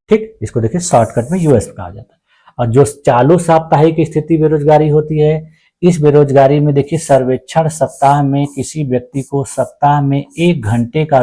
ठीक, इसको देखिए शॉर्टकट में यूएस कहा जाता है। और जो चालू साप्ताहिक स्थिति बेरोजगारी होती है, इस बेरोजगारी में देखिए सर्वेक्षण सप्ताह में किसी व्यक्ति को सप्ताह में 1 घंटे का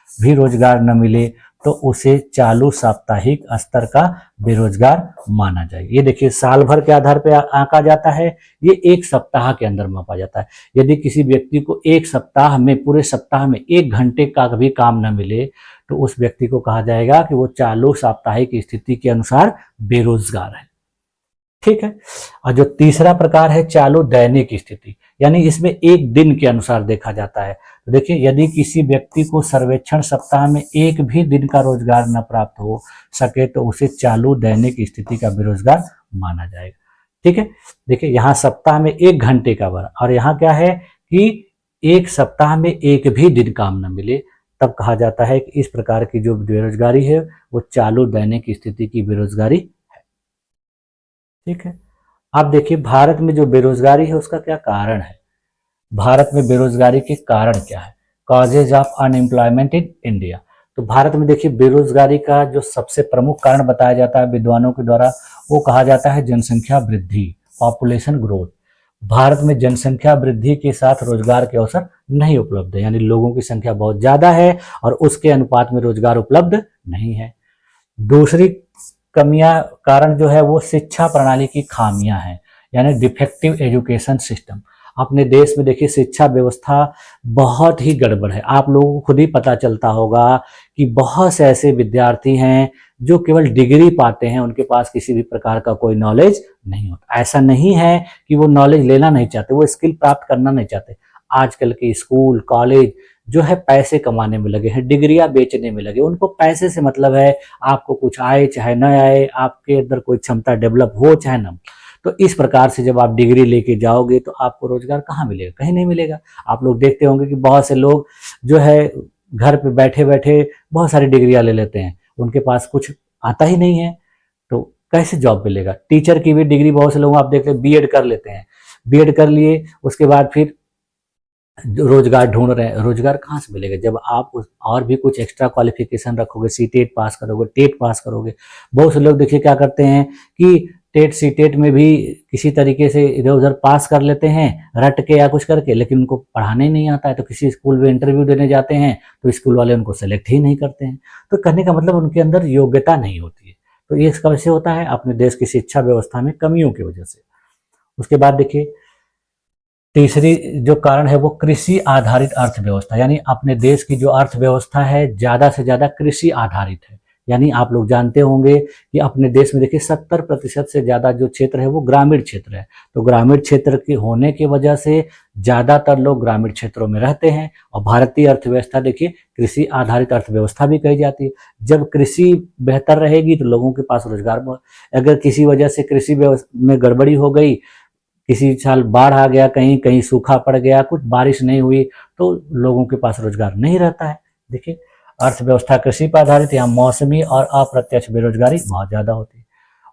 भी रोजगार न मिले तो उसे चालू साप्ताहिक स्तर का बेरोजगार माना जाएगा। ये देखिए साल भर के आधार पर आंका जाता है, ये 1 सप्ताह के अंदर मापा जाता है। यदि किसी व्यक्ति को 1 सप्ताह में, पूरे सप्ताह में 1 घंटे का भी काम न मिले तो उस व्यक्ति को कहा जाएगा कि वो चालू साप्ताहिक स्थिति के अनुसार बेरोजगार है। ठीक है। और जो तीसरा प्रकार है चालू दैनिक स्थिति, यानी इसमें 1 दिन के अनुसार देखा जाता है। तो देखिए यदि किसी व्यक्ति को सर्वेक्षण सप्ताह में 1 भी दिन का रोजगार न प्राप्त हो सके तो उसे चालू दैनिक स्थिति का बेरोजगार माना जाएगा। ठीक है। देखिए यहाँ सप्ताह में 1 घंटे का वर्क, और यहाँ क्या है कि 1 सप्ताह में 1 भी दिन काम न मिले, तब कहा जाता है कि इस प्रकार की जो बेरोजगारी है वो चालू दैनिक स्थिति की बेरोजगारी है। ठीक है। अब देखिए भारत में जो बेरोजगारी है उसका क्या कारण है, भारत में बेरोजगारी के कारण क्या है, causes of unemployment in India. तो भारत में देखिए बेरोजगारी का जो सबसे प्रमुख कारण बताया जाता है विद्वानों के द्वारा, वो कहा जाता है जनसंख्या वृद्धि, पॉपुलेशन ग्रोथ। भारत में जनसंख्या वृद्धि के साथ रोजगार के अवसर नहीं उपलब्ध है, यानी लोगों की संख्या बहुत ज्यादा है और उसके अनुपात में रोजगार उपलब्ध नहीं है। दूसरी कमियां कारण जो है वो शिक्षा प्रणाली की खामियां हैं, यानी डिफेक्टिव एजुकेशन सिस्टम। अपने देश में देखिए शिक्षा व्यवस्था बहुत ही गड़बड़ है। आप लोगों को खुद ही पता चलता होगा कि बहुत से ऐसे विद्यार्थी हैं जो केवल डिग्री पाते हैं, उनके पास किसी भी प्रकार का कोई नॉलेज नहीं होता। ऐसा नहीं है कि वो नॉलेज लेना नहीं चाहते, वो स्किल प्राप्त करना नहीं चाहते। आजकल के स्कूल कॉलेज जो है पैसे कमाने में लगे हैं, डिग्रियां बेचने में लगे। उनको पैसे से मतलब है, आपको कुछ आए चाहे न आए, आपके अंदर कोई क्षमता डेवलप हो चाहे न। तो इस प्रकार से जब आप डिग्री लेके जाओगे तो आपको रोजगार कहाँ मिलेगा, कहीं नहीं मिलेगा। आप लोग देखते होंगे कि बहुत से लोग जो है घर पे बैठे बैठे बहुत सारी डिग्रियां ले लेते हैं, उनके पास कुछ आता ही नहीं है, तो कैसे जॉब मिलेगा। टीचर की भी डिग्री बहुत से लोग आप देखते हैं बीएड कर लेते हैं, बीएड कर लिए उसके बाद फिर रोजगार ढूंढ रहे हैं, रोजगार कहाँ से मिलेगा जब आप और भी कुछ एक्स्ट्रा क्वालिफिकेशन रखोगे, सीटेट पास करोगे, टेट पास करोगे। बहुत से लोग देखिए क्या करते हैं कि टेट सीटेट में भी किसी तरीके से इधर उधर पास कर लेते हैं रट के या कुछ करके, लेकिन उनको पढ़ाने ही नहीं आता है। तो किसी स्कूल में इंटरव्यू देने जाते हैं तो स्कूल वाले उनको सेलेक्ट ही नहीं करते हैं। तो कहने का मतलब उनके अंदर योग्यता नहीं होती है। तो ये इसका वजह होता है अपने देश की शिक्षा व्यवस्था में कमियों की वजह से। उसके बाद देखिए तीसरी जो कारण है वो कृषि आधारित अर्थव्यवस्था, यानी अपने देश की जो अर्थव्यवस्था है ज्यादा से ज्यादा कृषि आधारित है। यानी आप लोग जानते होंगे कि अपने देश में देखिए 70% से ज्यादा जो क्षेत्र है वो ग्रामीण क्षेत्र है। तो ग्रामीण क्षेत्र के होने की वजह से ज्यादातर लोग ग्रामीण क्षेत्रों में रहते हैं। और भारतीय अर्थव्यवस्था देखिए कृषि आधारित अर्थव्यवस्था भी कही जाती है। जब कृषि बेहतर रहेगी तो लोगों के पास रोजगार, अगर किसी वजह से कृषि में गड़बड़ी हो गई, किसी साल बाढ़ आ गया, कहीं कहीं सूखा पड़ गया, कुछ बारिश नहीं हुई, तो लोगों के पास रोजगार नहीं रहता है। देखिए अर्थव्यवस्था कृषि पर आधारित, यहाँ मौसमी और अप्रत्यक्ष बेरोजगारी बहुत ज्यादा होती है।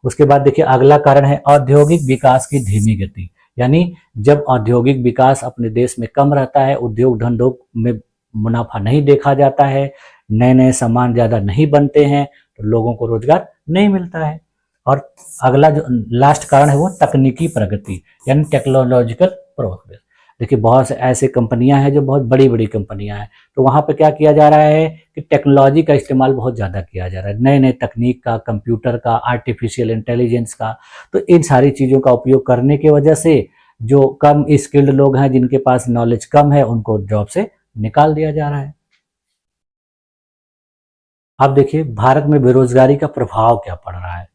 उसके बाद देखिए अगला कारण है औद्योगिक विकास की धीमी गति, यानी जब औद्योगिक विकास अपने देश में कम रहता है, उद्योग धंधों में मुनाफा नहीं देखा जाता है, नए नए सामान ज़्यादा नहीं बनते हैं, तो लोगों को रोजगार नहीं मिलता है। और अगला जो लास्ट कारण है वो तकनीकी प्रगति यानी टेक्नोलॉजिकल प्रोग्रेस। देखिए बहुत से ऐसे कंपनियां हैं जो बहुत बड़ी बड़ी कंपनियां हैं, तो वहाँ पे क्या किया जा रहा है कि टेक्नोलॉजी का इस्तेमाल बहुत ज़्यादा किया जा रहा है, नए नए तकनीक का, कंप्यूटर का, आर्टिफिशियल इंटेलिजेंस का। तो इन सारी चीज़ों का उपयोग करने की वजह से जो कम स्किल्ड लोग हैं, जिनके पास नॉलेज कम है, उनको जॉब से निकाल दिया जा रहा है। अब देखिए भारत में बेरोजगारी का प्रभाव क्या पड़ रहा है।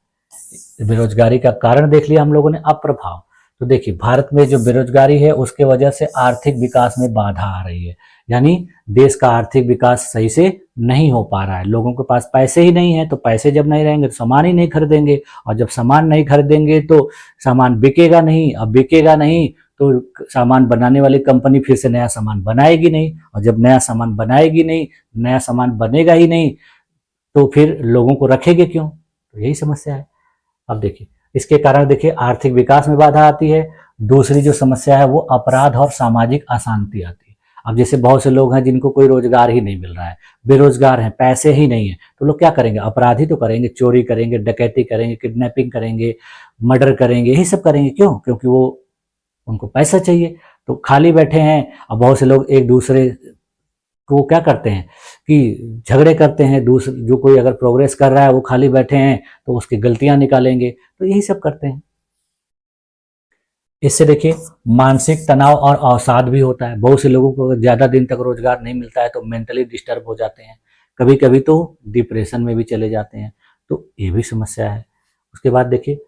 बेरोजगारी का कारण देख लिया हम लोगों ने, अब प्रभाव। तो देखिए भारत में जो बेरोजगारी है उसके वजह से आर्थिक विकास में बाधा आ रही है, यानी देश का आर्थिक विकास सही से नहीं हो पा रहा है। लोगों के पास पैसे ही नहीं है, तो पैसे जब नहीं रहेंगे तो सामान ही नहीं खरीदेंगे, और जब सामान नहीं खरीदेंगे तो सामान बिकेगा नहीं, अब बिकेगा नहीं तो सामान बनाने वाली कंपनी फिर से नया सामान बनाएगी नहीं, और जब नया सामान बनाएगी नहीं, नया सामान बनेगा ही नहीं, तो फिर लोगों को रखेंगे क्यों? तो यही समस्या है। अब देखिए इसके कारण देखिए आर्थिक विकास में बाधा आती है। दूसरी जो समस्या है वो अपराध और सामाजिक अशांति आती है। अब जैसे बहुत से लोग हैं जिनको कोई रोजगार ही नहीं मिल रहा है, बेरोजगार हैं, पैसे ही नहीं है, तो लोग क्या करेंगे? अपराध ही तो करेंगे, चोरी करेंगे, डकैती करेंगे, किडनैपिंग करेंगे, मर्डर करेंगे, यही सब करेंगे। क्यों? क्योंकि वो उनको पैसा चाहिए। तो खाली बैठे हैं, अब बहुत से लोग एक दूसरे को क्या करते हैं कि झगड़े करते हैं। दूसरे जो कोई अगर प्रोग्रेस कर रहा है वो खाली बैठे हैं तो उसकी गलतियां निकालेंगे, तो यही सब करते हैं। इससे देखिए मानसिक तनाव और अवसाद भी होता है। बहुत से लोगों को अगर ज्यादा दिन तक रोजगार नहीं मिलता है तो मेंटली डिस्टर्ब हो जाते हैं, कभी कभी तो डिप्रेशन में भी चले जाते हैं, तो ये भी समस्या है। उसके बाद देखिए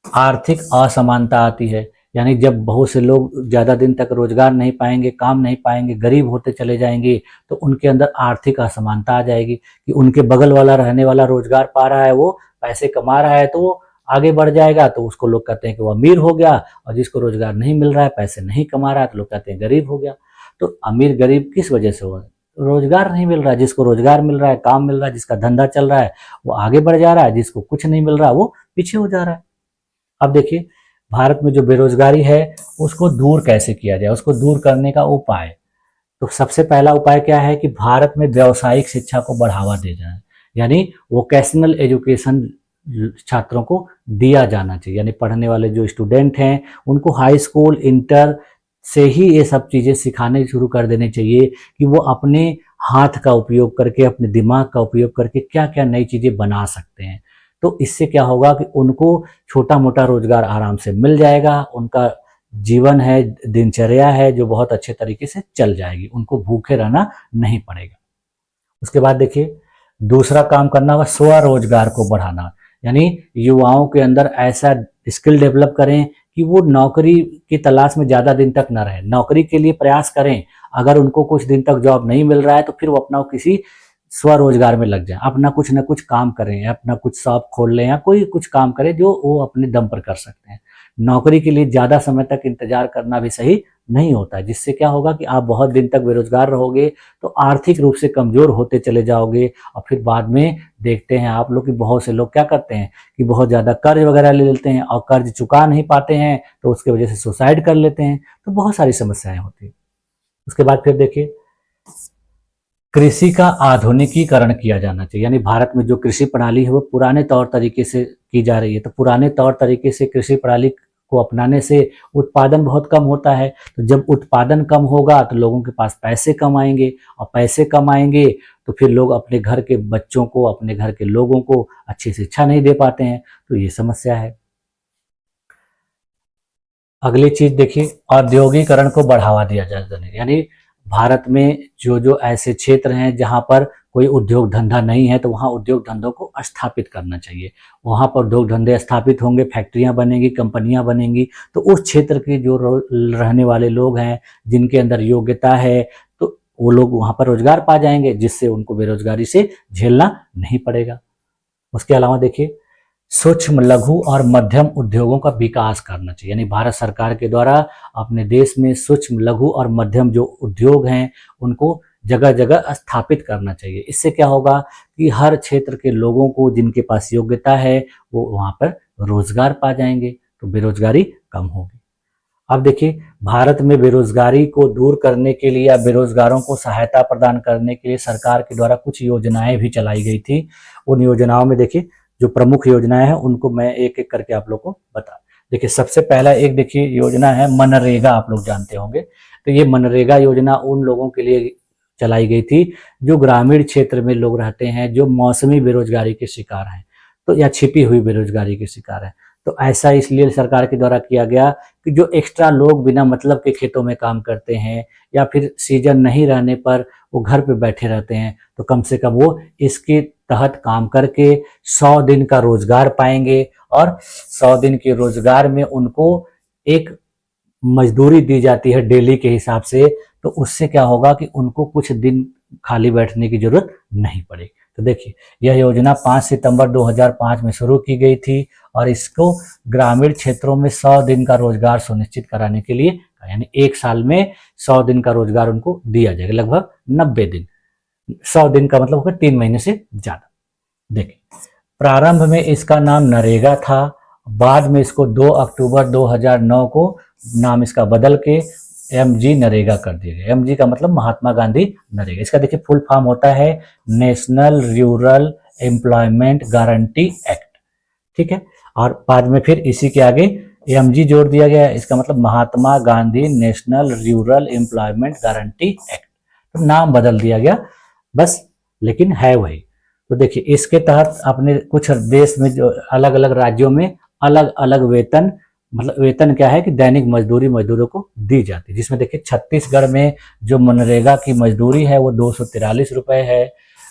आर्थिक असमानता आती है, यानी जब बहुत से लोग ज़्यादा दिन तक रोजगार नहीं पाएंगे, काम नहीं पाएंगे, गरीब होते चले जाएंगे, तो उनके अंदर आर्थिक असमानता आ जाएगी कि उनके बगल वाला रहने वाला रोजगार पा रहा है, वो पैसे कमा रहा है, तो वो आगे बढ़ जाएगा, तो उसको लोग कहते हैं कि वो अमीर हो गया, और जिसको रोजगार नहीं मिल रहा है, पैसे नहीं कमा रहा है, तो लोग कहते हैं गरीब हो गया। तो अमीर गरीब किस वजह से हुआ? रोजगार नहीं मिल रहा है। जिसको रोजगार मिल रहा है, काम मिल रहा है, जिसका धंधा चल रहा है, वो आगे बढ़ जा रहा है, जिसको कुछ नहीं मिल रहा वो पीछे हो जा रहा है। अब देखिए भारत में जो बेरोजगारी है उसको दूर कैसे किया जाए, उसको दूर करने का उपाय। तो सबसे पहला उपाय क्या है कि भारत में व्यावसायिक शिक्षा को बढ़ावा दे जाए, यानी वोकेशनल एजुकेशन छात्रों को दिया जाना चाहिए। यानी पढ़ने वाले जो स्टूडेंट हैं उनको हाई स्कूल, इंटर से ही ये सब चीज़ें सिखाने शुरू कर देनी चाहिए कि वो अपने हाथ का उपयोग करके, अपने दिमाग का उपयोग करके क्या क्या नई चीज़ें बना सकते हैं। तो इससे क्या होगा कि उनको छोटा मोटा रोजगार आराम से मिल जाएगा, उनका जीवन है, दिनचर्या है जो बहुत अच्छे तरीके से चल जाएगी, उनको भूखे रहना नहीं पड़ेगा। उसके बाद देखिए दूसरा काम करना होगा स्वरोजगार को बढ़ाना, यानी युवाओं के अंदर ऐसा स्किल डेवलप करें कि वो नौकरी की तलाश में ज़्यादा दिन तक न रहें, नौकरी के लिए प्रयास करें। अगर उनको कुछ दिन तक जॉब नहीं मिल रहा है तो फिर वो अपना किसी स्वरोजगार में लग जाए, अपना कुछ ना कुछ काम करें, अपना कुछ शॉप खोल लें या कोई कुछ काम करें जो वो अपने दम पर कर सकते हैं। नौकरी के लिए ज़्यादा समय तक इंतजार करना भी सही नहीं होता है, जिससे क्या होगा कि आप बहुत दिन तक बेरोजगार रहोगे तो आर्थिक रूप से कमजोर होते चले जाओगे, और फिर बाद में देखते हैं आप लोग कि बहुत से लोग क्या करते हैं कि बहुत ज़्यादा कर्ज वगैरह ले लेते हैं और कर्ज चुका नहीं पाते हैं, तो उसके वजह से सुसाइड कर लेते हैं। तो बहुत सारी समस्याएं होती हैं। उसके बाद फिर देखिए कृषि का आधुनिकीकरण किया जाना चाहिए, यानी भारत में जो कृषि प्रणाली है वो पुराने तौर तरीके से की जा रही है। तो पुराने तौर तरीके से कृषि प्रणाली को अपनाने से उत्पादन बहुत कम होता है। तो जब उत्पादन कम होगा तो लोगों के पास पैसे कम आएंगे, और पैसे कम आएंगे तो फिर लोग अपने घर के बच्चों को, अपने घर के लोगों को अच्छी शिक्षा नहीं दे पाते हैं, तो ये समस्या है। अगली चीज देखिए औद्योगिकरण को बढ़ावा दिया जाए, यानी भारत में जो जो ऐसे क्षेत्र हैं जहां पर कोई उद्योग धंधा नहीं है तो वहां उद्योग धंधों को स्थापित करना चाहिए। वहां पर उद्योग धंधे स्थापित होंगे, फैक्ट्रियां बनेंगी, कंपनियां बनेंगी, तो उस क्षेत्र के जो रहने वाले लोग हैं जिनके अंदर योग्यता है तो वो लोग वहां पर रोजगार पा जाएंगे, जिससे उनको बेरोजगारी से झेलना नहीं पड़ेगा। उसके अलावा देखिए सूक्ष्म, लघु और मध्यम उद्योगों का विकास करना चाहिए, यानी भारत सरकार के द्वारा अपने देश में सूक्ष्म, लघु और मध्यम जो उद्योग हैं उनको जगह जगह स्थापित करना चाहिए। इससे क्या होगा कि हर क्षेत्र के लोगों को जिनके पास योग्यता है वो वहाँ पर रोजगार पा जाएंगे, तो बेरोजगारी कम होगी। अब देखिए, भारत में बेरोजगारी को दूर करने के लिए या बेरोजगारों को सहायता प्रदान करने के लिए सरकार के द्वारा कुछ योजनाएं भी चलाई गई थी। उन योजनाओं में देखिए, जो प्रमुख योजनाएं हैं उनको मैं एक एक करके आप लोग को बता। देखिए, सबसे पहला एक देखिए योजना है मनरेगा, आप लोग जानते होंगे। तो ये मनरेगा योजना उन लोगों के लिए चलाई गई थी जो ग्रामीण क्षेत्र में लोग रहते हैं, जो मौसमी बेरोजगारी के शिकार हैं, तो या छिपी हुई बेरोजगारी के शिकार हैं। तो ऐसा इसलिए सरकार के द्वारा किया गया कि जो एक्स्ट्रा लोग बिना मतलब के खेतों में काम करते हैं या फिर सीजन नहीं रहने पर वो घर पे बैठे रहते हैं, तो कम से कम वो इसके तहत काम करके 100 दिन का रोजगार पाएंगे और 100 दिन के रोजगार में उनको एक मजदूरी दी जाती है डेली के हिसाब से। तो उससे क्या होगा कि उनको कुछ दिन खाली बैठने की जरूरत नहीं पड़ेगी। तो देखिए, यह योजना 5 सितंबर 2005 में शुरू की गई थी और इसको ग्रामीण क्षेत्रों में 100 दिन का रोजगार सुनिश्चित कराने के लिए, यानी एक साल में 100 दिन का रोजगार उनको दिया जाएगा, लगभग 90 दिन। 100 दिन का मतलब होगा 3 महीने से ज्यादा। देखिए, प्रारंभ में इसका नाम नरेगा था, बाद में इसको 2 अक्टूबर 2009 को नाम इसका बदल के MG नरेगा कर दिया गया। MG का मतलब महात्मा गांधी नरेगा। इसका देखिए फुल फॉर्म होता है national rural employment guarantee act, ठीक है। और बाद में फिर इसी के आगे MG जोड़ दिया गया। इसका मतलब Mahatma Gandhi national rural employment guarantee act. तो नाम बदल दिया गया बस, लेकिन है वही। तो देखिए, इसके तहत अपने कुछ देश में जो अलग अलग राज्यों में अलग अलग वेतन, मतलब वेतन क्या है कि दैनिक मजदूरी मजदूरों को दी जाती है। जिसमें देखिए, छत्तीसगढ़ में जो मनरेगा की मजदूरी है वो 243 रुपए है,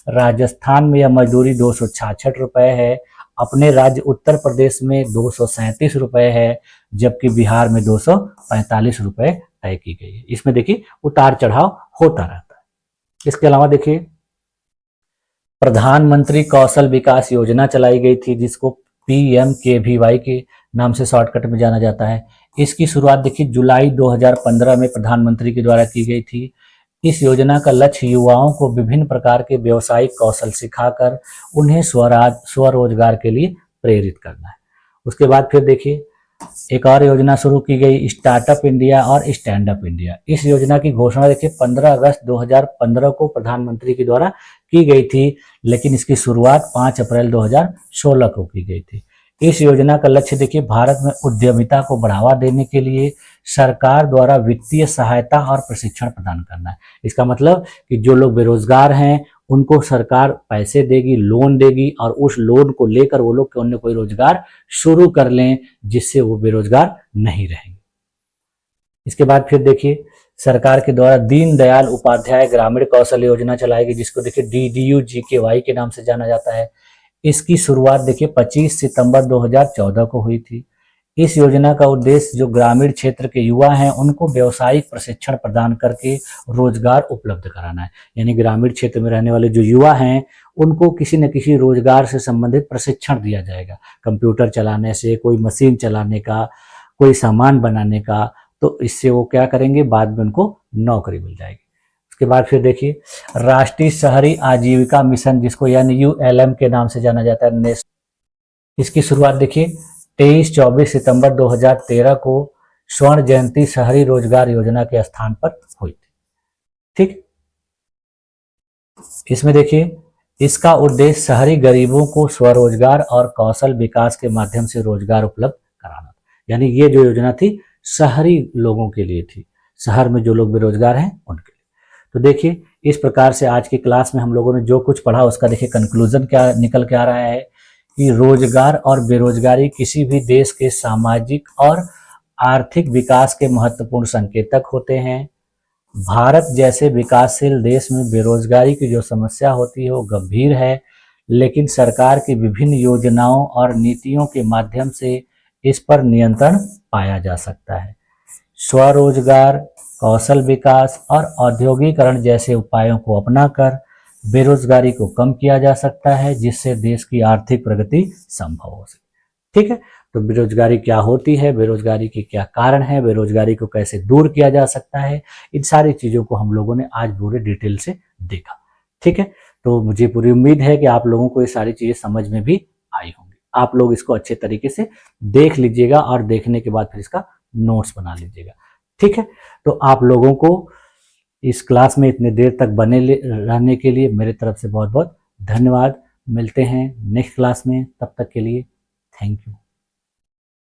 राजस्थान में यह मजदूरी 266 रुपए है, अपने राज्य उत्तर प्रदेश में 237 रुपए है, जबकि बिहार में 245 रुपए तय की गई है। इसमें देखिए उतार चढ़ाव होता रहता है। इसके अलावा देखिए, प्रधानमंत्री कौशल विकास योजना चलाई गई थी, जिसको PMKVY के नाम से शॉर्टकट में जाना जाता है। इसकी शुरुआत देखिए जुलाई 2015 में प्रधानमंत्री के द्वारा की गई थी। इस योजना का लक्ष्य युवाओं को विभिन्न प्रकार के व्यावसायिक कौशल सिखाकर उन्हें स्वरोजगार के लिए प्रेरित करना है। उसके बाद फिर देखिए, एक और योजना शुरू की गई, स्टार्टअप इंडिया और स्टैंड अप इंडिया। इस योजना की घोषणा देखिए 15 अगस्त 2015 को प्रधानमंत्री के द्वारा की गई थी, लेकिन इसकी शुरुआत 5 अप्रैल 2016 को की गई थी। इस योजना का लक्ष्य देखिए भारत में उद्यमिता को बढ़ावा देने के लिए सरकार द्वारा वित्तीय सहायता और प्रशिक्षण प्रदान करना है। इसका मतलब कि जो लोग बेरोजगार हैं उनको सरकार पैसे देगी, लोन देगी, और उस लोन को लेकर वो लोग कोई न कोई रोजगार शुरू कर लें, जिससे वो बेरोजगार नहीं रहेंगे। इसके बाद फिर देखिए, सरकार के द्वारा दीनदयाल उपाध्याय ग्रामीण कौशल योजना चलाई गई, जिसको देखिए DDU-GKY के नाम से जाना जाता है। इसकी शुरुआत देखिए 25 सितंबर 2014 को हुई थी। इस योजना का उद्देश्य जो ग्रामीण क्षेत्र के युवा हैं उनको व्यावसायिक प्रशिक्षण प्रदान करके रोजगार उपलब्ध कराना है। यानी ग्रामीण क्षेत्र में रहने वाले जो युवा हैं उनको किसी न किसी रोजगार से संबंधित प्रशिक्षण दिया जाएगा, कंप्यूटर चलाने से, कोई मशीन चलाने का, कोई सामान बनाने का। तो इससे वो क्या करेंगे, बाद में उनको नौकरी मिल जाएगी। उसके बाद फिर देखिए, राष्ट्रीय शहरी आजीविका मिशन, जिसको यानी ULM के नाम से जाना जाता है, इसकी शुरुआत देखिए 23-24 सितंबर 2013 को स्वर्ण जयंती शहरी रोजगार योजना के स्थान पर हुई थी, ठीक। इसमें देखिए, इसका उद्देश्य शहरी गरीबों को स्वरोजगार और कौशल विकास के माध्यम से रोजगार उपलब्ध कराना। यानी ये जो योजना थी शहरी लोगों के लिए थी, शहर में जो लोग बेरोजगार हैं उनके लिए। तो देखिए, इस प्रकार से आज की क्लास में हम लोगों ने जो कुछ पढ़ा उसका देखिए कंक्लूजन क्या निकल के आ रहा है कि रोजगार और बेरोजगारी किसी भी देश के सामाजिक और आर्थिक विकास के महत्वपूर्ण संकेतक होते हैं। भारत जैसे विकासशील देश में बेरोजगारी की जो समस्या होती है वो गंभीर है, लेकिन सरकार की विभिन्न योजनाओं और नीतियों के माध्यम से इस पर नियंत्रण पाया जा सकता है। स्वरोजगार, कौशल विकास और औद्योगिकरण जैसे उपायों को अपनाकर बेरोजगारी को कम किया जा सकता है, जिससे देश की आर्थिक प्रगति संभव हो सके, ठीक है। तो बेरोजगारी क्या होती है, बेरोजगारी के क्या कारण है, बेरोजगारी को कैसे दूर किया जा सकता है, इन सारी चीजों को हम लोगों ने आज पूरे डिटेल से देखा, ठीक है। तो मुझे पूरी उम्मीद है कि आप लोगों को ये सारी चीजें समझ में भी आई होंगी। आप लोग इसको अच्छे तरीके से देख लीजिएगा और देखने के बाद फिर इसका नोट्स बना लीजिएगा। ठीक है, तो आप लोगों को इस क्लास में इतने देर तक रहने के लिए मेरे तरफ से बहुत बहुत धन्यवाद। मिलते हैं नेक्स्ट क्लास में, तब तक के लिए थैंक यू।